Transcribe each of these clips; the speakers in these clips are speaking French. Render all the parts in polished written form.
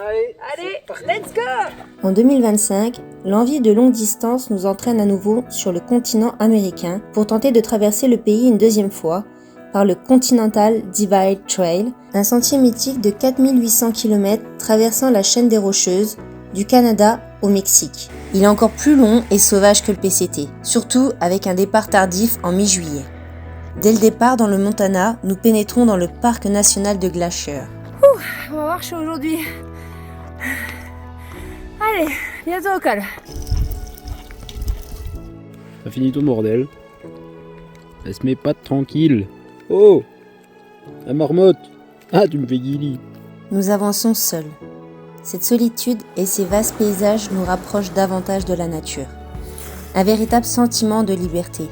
Allez, let's go! En 2025, l'envie de longue distance nous entraîne à nouveau sur le continent américain pour tenter de traverser le pays une deuxième fois par le Continental Divide Trail, un sentier mythique de 4800 km traversant la chaîne des Rocheuses, du Canada au Mexique. Il est encore plus long et sauvage que le PCT, surtout avec un départ tardif en mi-juillet. Dès le départ dans le Montana, nous pénétrons dans le parc national de Glacier. On va marcher aujourd'hui. Allez, bientôt au col. Ça finit ton bordel. Elle se met pas tranquille. Oh, la marmotte. Ah, tu me fais guili. Nous avançons seuls. Cette solitude et ces vastes paysages nous rapprochent davantage de la nature. Un véritable sentiment de liberté.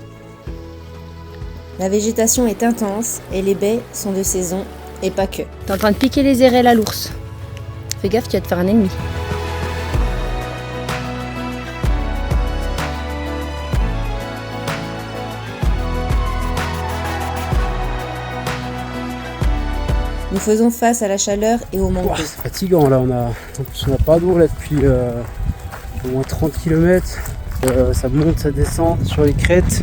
La végétation est intense et les baies sont de saison et pas que. T'es en train de piquer les érelles à l'ours. Fais gaffe, tu vas te faire un ennemi. Nous faisons face à la chaleur et au manque d'eau. C'est fatigant là, en plus on n'a pas d'eau là depuis au moins 30 km. Ça monte, ça descend sur les crêtes.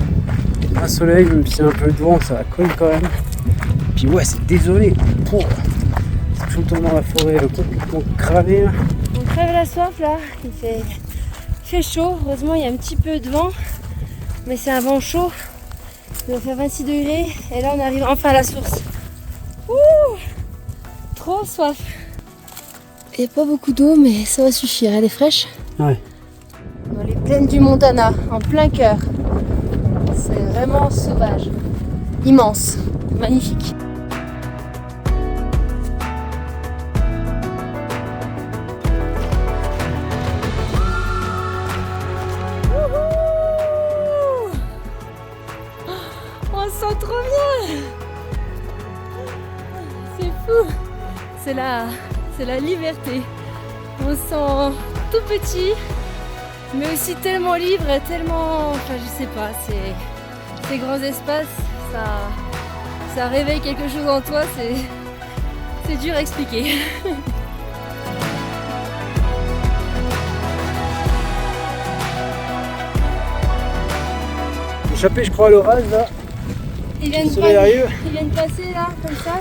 Un soleil, même s'il y a un peu de vent, ça colle quand même. Puis ouais, c'est désolé. C'est tout le temps dans la forêt, complètement cramé. Là. On crève la soif là, il fait chaud. Heureusement il y a un petit peu de vent, mais c'est un vent chaud. Il va faire 26 degrés et là on arrive enfin à la source. Ouh, trop soif. Il n'y a pas beaucoup d'eau mais ça va suffire, elle est fraîche. Ouais. Dans les plaines du Montana, en plein cœur. C'est vraiment sauvage, immense, magnifique. On se sent trop bien. C'est fou. C'est la liberté. On se sent tout petit, mais aussi tellement libre et tellement... Enfin, je sais pas, ces grands espaces, ça réveille quelque chose en toi, c'est dur à expliquer. Échappé, je crois, à l'orage là. Ils viennent passer là, comme ça.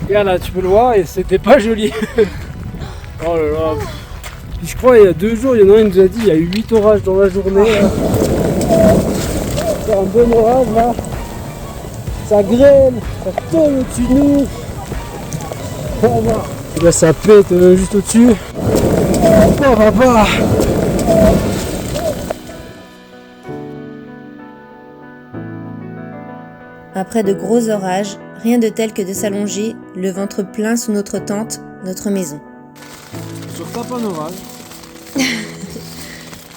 Regarde là, tu peux le voir et c'était pas joli. Oh là là. Puis je crois il y a 2 jours, il y en a un qui nous a dit il y a eu 8 orages dans la journée. C'est un bon orage là. Ça grêle, ça tombe au-dessus de nous. Oh, bah. Et là ça pète juste au-dessus. Oh papa. Après de gros orages, rien de tel que de s'allonger, le ventre plein sous notre tente, notre maison. Sur tape un orage.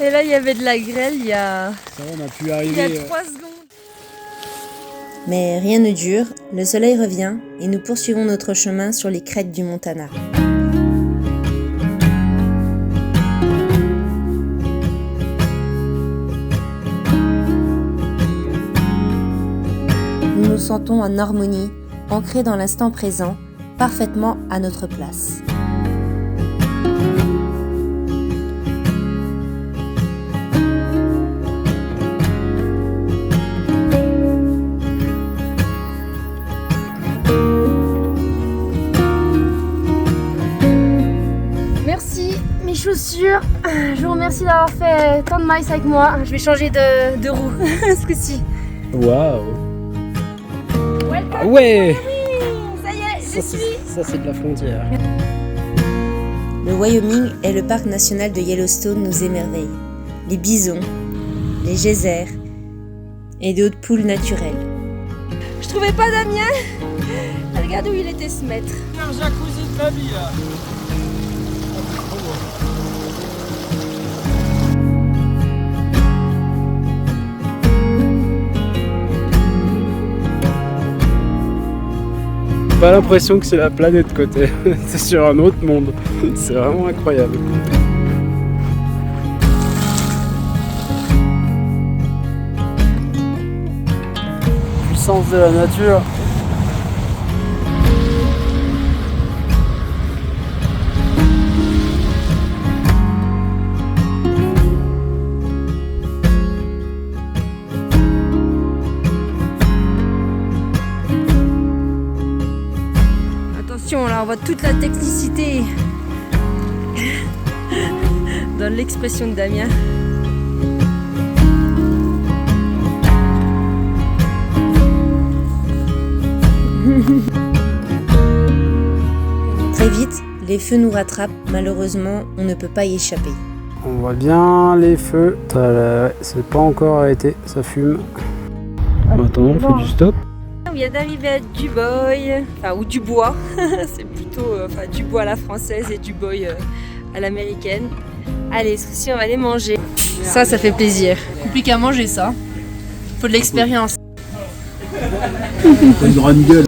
Et là il y avait de la grêle il y a, Ça va, on a pu arriver. 3 secondes. Mais rien ne dure, le soleil revient et nous poursuivons notre chemin sur les crêtes du Montana. Nous nous sentons en harmonie, ancrés dans l'instant présent, parfaitement à notre place. Merci mes chaussures, je vous remercie d'avoir fait tant de miles avec moi. Je vais changer de roue ce coup-ci. Waouh. Welcome Ah ouais. Ça y est, je suis. Ça c'est de la frontière. Le Wyoming et le parc national de Yellowstone nous émerveillent. Les bisons, les geysers et d'autres poules naturelles. Je trouvais pas Damien. Regarde où il était se mettre. Un jacuzzi de la vie là. Pas l'impression que c'est la planète côté, c'est sur un autre monde, c'est vraiment incroyable. Puissance de la nature. voit toute la technicité dans l'expression de Damien. Très vite, les feux nous rattrapent. Malheureusement, on ne peut pas y échapper. On voit bien les feux. Ouais, c'est pas encore arrêté, ça fume. Maintenant, on fait du stop. On vient d'arriver à Dubois, enfin ou Dubois, c'est plutôt Dubois à la française et Dubois à l'américaine. Allez, ce coup-ci on va aller manger. Ça fait plaisir. Compliqué à manger ça. Faut de l'expérience. Une grande gueule.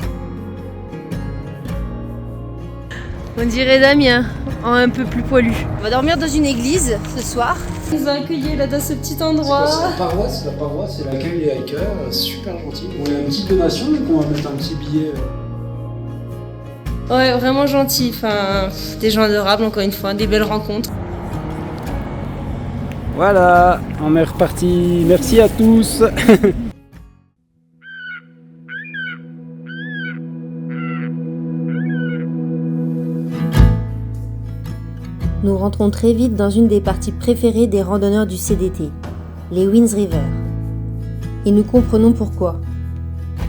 On dirait Damien, en un peu plus poilu. On va dormir dans une église ce soir. Ils nous ont accueillis là dans ce petit endroit. C'est la paroisse, c'est l'accueil des hikers, super gentil. On a une petite donation, donc on va mettre un petit billet. Ouais, vraiment gentil, des gens adorables encore une fois, des belles rencontres. Voilà, on est reparti. Merci à tous. Nous rentrons très vite dans une des parties préférées des randonneurs du CDT, les Winds River. Et nous comprenons pourquoi.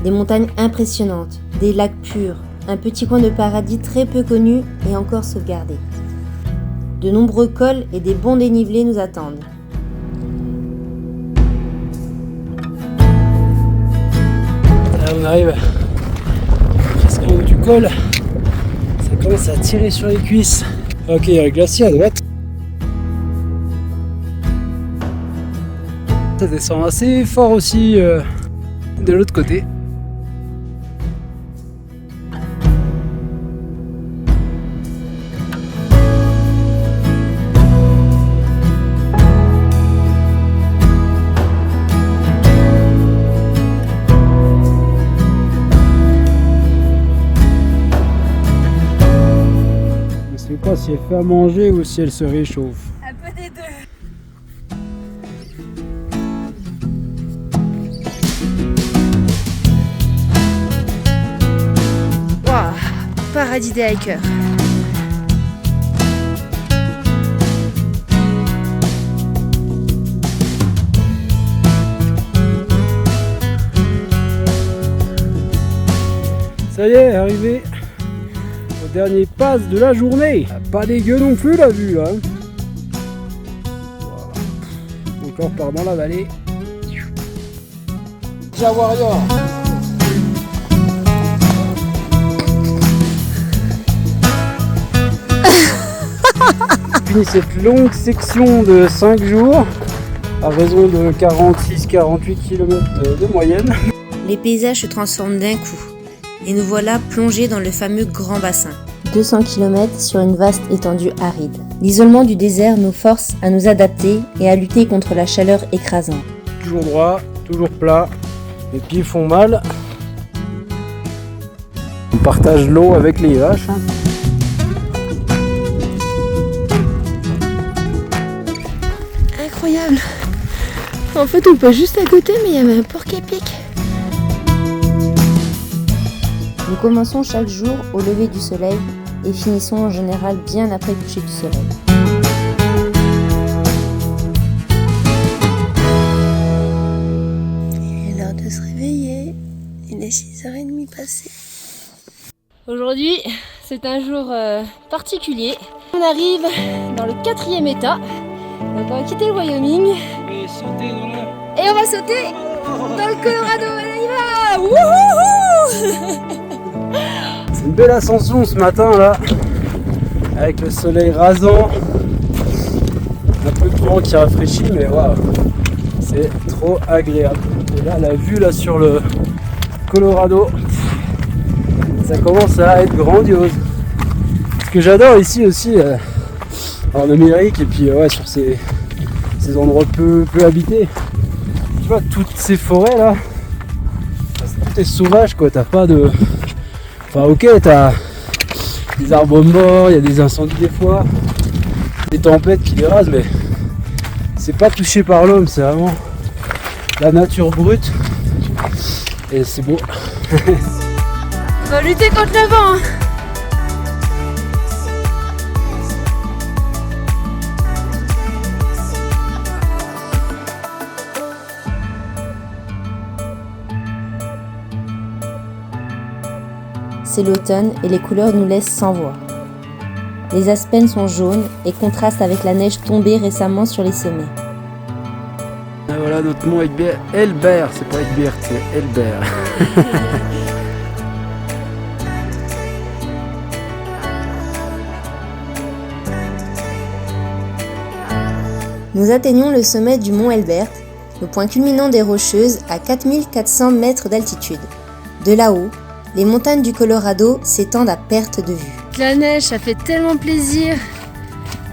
Des montagnes impressionnantes, des lacs purs, un petit coin de paradis très peu connu et encore sauvegardé. De nombreux cols et des bons dénivelés nous attendent. Là, on arrive presque en haut du col. Ça commence à tirer sur les cuisses. Ok, il y a le glacier à droite. Ça descend assez fort aussi de l'autre côté. Je sais pas si elle fait à manger ou si elle se réchauffe. Un peu des deux. Waouh, paradis des hikers. Ça y est, arrivé au dernier pass de la journée. Pas dégueu non plus la vue là. Donc on repart dans la vallée. Ciao Warrior. Fini cette longue section de 5 jours à raison de 46-48 km de moyenne. Les paysages se transforment d'un coup et nous voilà plongés dans le fameux grand bassin. 200 km sur une vaste étendue aride. L'isolement du désert nous force à nous adapter et à lutter contre la chaleur écrasante. Toujours droit, toujours plat, les pieds font mal. On partage l'eau avec les vaches. Incroyable. En fait, on passe juste à côté, mais il y avait un porc-épic. Nous commençons chaque jour au lever du soleil et finissons en général bien après le coucher du soleil. Il est l'heure de se réveiller. Il est 6h30 passé. Aujourd'hui, c'est un jour particulier. On arrive dans le 4e état. Donc on va quitter le Wyoming. Et on va sauter dans le Colorado. Allez, on y va. Wouhouhou. C'est une belle ascension ce matin là, avec le soleil rasant, un peu de vent qui rafraîchit, mais waouh, c'est trop agréable. Et là, la vue là sur le Colorado, ça commence à être grandiose. Ce que j'adore ici aussi en Amérique et puis ouais, sur ces endroits peu habités, tu vois toutes ces forêts là, tout est sauvage quoi, t'as pas de... Enfin ok, t'as des arbres morts, il y a des incendies des fois, des tempêtes qui les rasent, mais c'est pas touché par l'homme, c'est vraiment la nature brute et c'est beau. On va lutter contre le vent. c'est l'automne et les couleurs nous laissent sans voix. Les aspens sont jaunes et contrastent avec la neige tombée récemment sur les sommets. Et voilà notre mont Elbert, c'est pas Egbert, c'est Elbert. Nous atteignons le sommet du mont Elbert, le point culminant des Rocheuses à 4400 mètres d'altitude. De là-haut, les montagnes du Colorado s'étendent à perte de vue. La neige, ça fait tellement plaisir.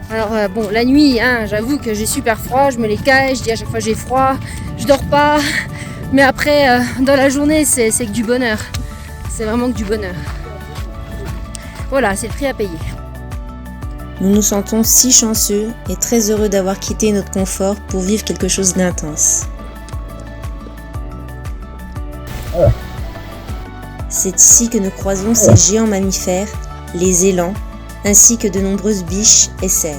Alors bon, la nuit, hein, j'avoue que j'ai super froid, je me les cache, je dis à chaque fois j'ai froid, je dors pas. Mais après, dans la journée, c'est que du bonheur. C'est vraiment que du bonheur. Voilà, c'est le prix à payer. Nous nous sentons si chanceux et très heureux d'avoir quitté notre confort pour vivre quelque chose d'intense. C'est ici que nous croisons ces géants mammifères, les élans, ainsi que de nombreuses biches et cerfs.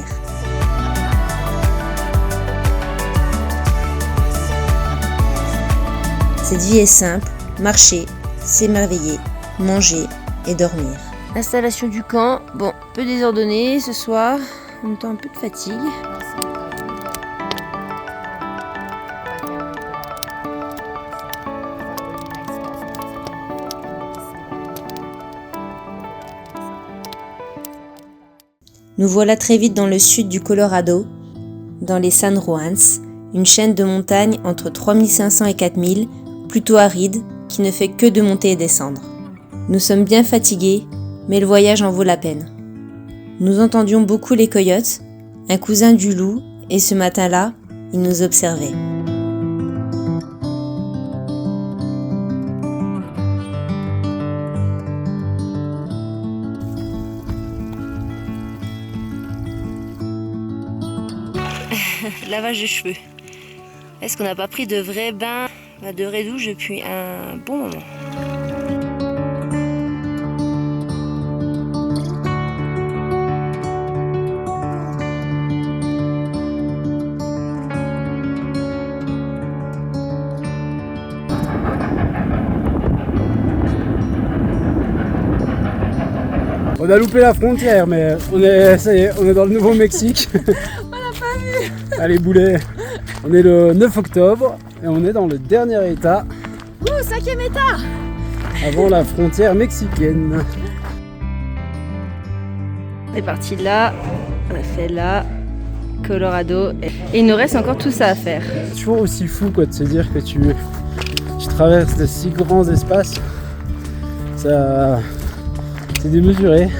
Cette vie est simple, marcher, s'émerveiller, manger et dormir. Installation du camp, bon, peu désordonné ce soir, en même temps un peu de fatigue. Nous voilà très vite dans le sud du Colorado, dans les San Juans, une chaîne de montagnes entre 3500 et 4000, plutôt aride, qui ne fait que de monter et descendre. Nous sommes bien fatigués, mais le voyage en vaut la peine. Nous entendions beaucoup les coyotes, un cousin du loup, et ce matin-là, il nous observait. Lavage de cheveux. Est-ce qu'on n'a pas pris de vrais bains de vraie douche depuis un bon moment? On a loupé la frontière, mais ça y est, on est dans le Nouveau-Mexique. On l'a pas vu. Allez boulet, on est le 9 octobre et on est dans le dernier état. 5e état. Avant la frontière mexicaine. On est parti là, on a fait là, Colorado, et il nous reste encore tout ça à faire. C'est toujours aussi fou quoi, de se dire que tu traverses de si grands espaces. Ça, c'est démesuré.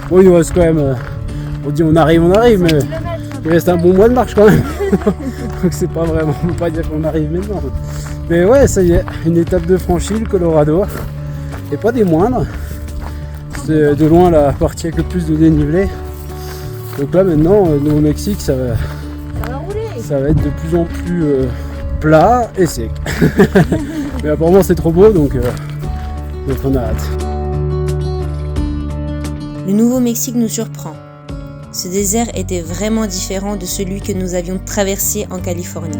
Bon, il nous reste quand même, on dit on arrive, mais il reste un bon mois de marche quand même. Donc c'est pas vraiment, on peut pas dire qu'on arrive maintenant. Mais ouais, ça y est, une étape de franchie, le Colorado. Et pas des moindres. C'est de loin la partie avec le plus de dénivelé. Donc là maintenant, au Mexique, ça va être de plus en plus plat et sec. Mais apparemment c'est trop beau, donc on a hâte. Le Nouveau-Mexique nous surprend. Ce désert était vraiment différent de celui que nous avions traversé en Californie.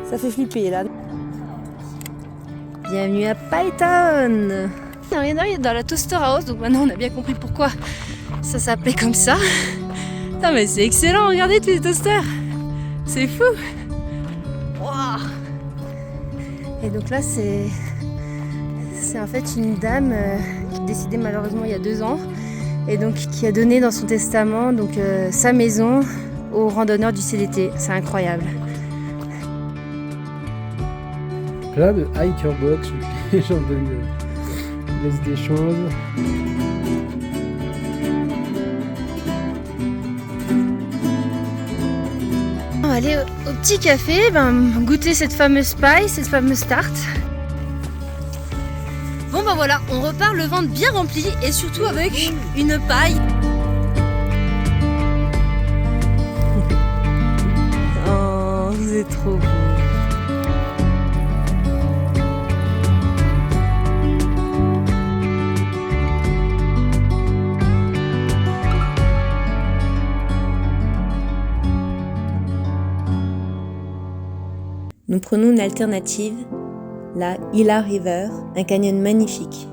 Ça fait flipper là. Bienvenue à Python. On est dans la Toaster House, donc maintenant on a bien compris pourquoi ça s'appelait comme ça. Putain mais c'est excellent, regardez tous les toasters. C'est fou. Wow. Et donc là c'est en fait une dame qui est décédée malheureusement il y a 2 ans et donc qui a donné dans son testament donc sa maison aux randonneurs du CDT. C'est incroyable. plein de hiker box où les gens laissent des choses. On va aller au petit café, goûter cette fameuse paille, cette fameuse tarte. Bon bah voilà, on repart le ventre bien rempli et surtout avec une paille. Oh, vous êtes trop beau. Nous prenons une alternative, la Gila River, un canyon magnifique.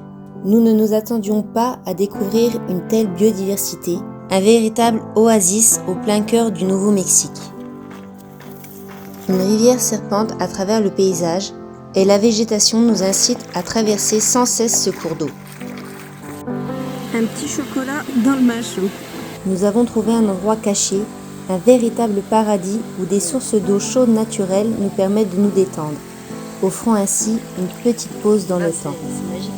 Nous ne nous attendions pas à découvrir une telle biodiversité, un véritable oasis au plein cœur du Nouveau-Mexique. Une rivière serpente à travers le paysage et la végétation nous incite à traverser sans cesse ce cours d'eau. Un petit chocolat dans le macho. Nous avons trouvé un endroit caché, un véritable paradis où des sources d'eau chaude naturelles nous permettent de nous détendre, offrant ainsi une petite pause dans le temps. C'est magique.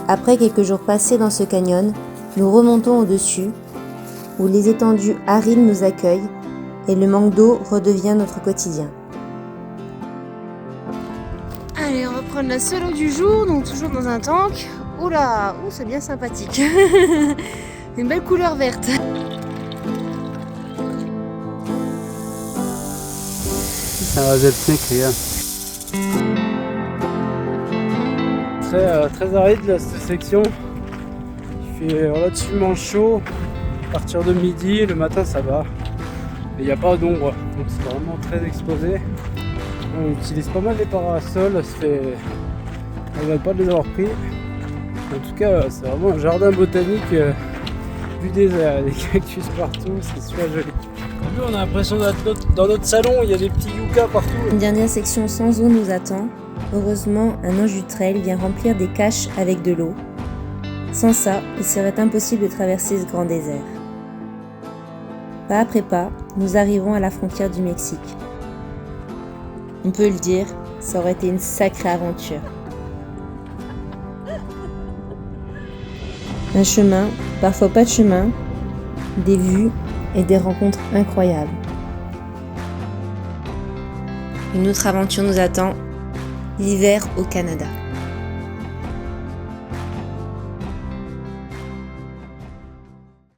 Après quelques jours passés dans ce canyon, nous remontons au-dessus, où les étendues arides nous accueillent et le manque d'eau redevient notre quotidien. Allez, on va prendre la seule eau du jour, donc toujours dans un tank. Oula, c'est bien sympathique. Une belle couleur verte. C'est un rattlesnake, les gars. Très aride là, cette section. Il fait relativement chaud. À partir de midi, le matin ça va. Et il n'y a pas d'ombre, donc c'est vraiment très exposé. On utilise pas mal les parasols, ça fait. On ne regrette pas de les avoir pris. En tout cas, c'est vraiment un jardin botanique du désert. Il y a des cactus partout, c'est super joli. On a l'impression d'être dans notre salon, il y a des petits yuccas partout. Une dernière section sans eau nous attend. Heureusement, un ange du trail vient remplir des caches avec de l'eau. Sans ça, il serait impossible de traverser ce grand désert. Pas après pas, nous arrivons à la frontière du Mexique. On peut le dire, ça aurait été une sacrée aventure. Un chemin, parfois pas de chemin, des vues et des rencontres incroyables. Une autre aventure nous attend, l'hiver au Canada.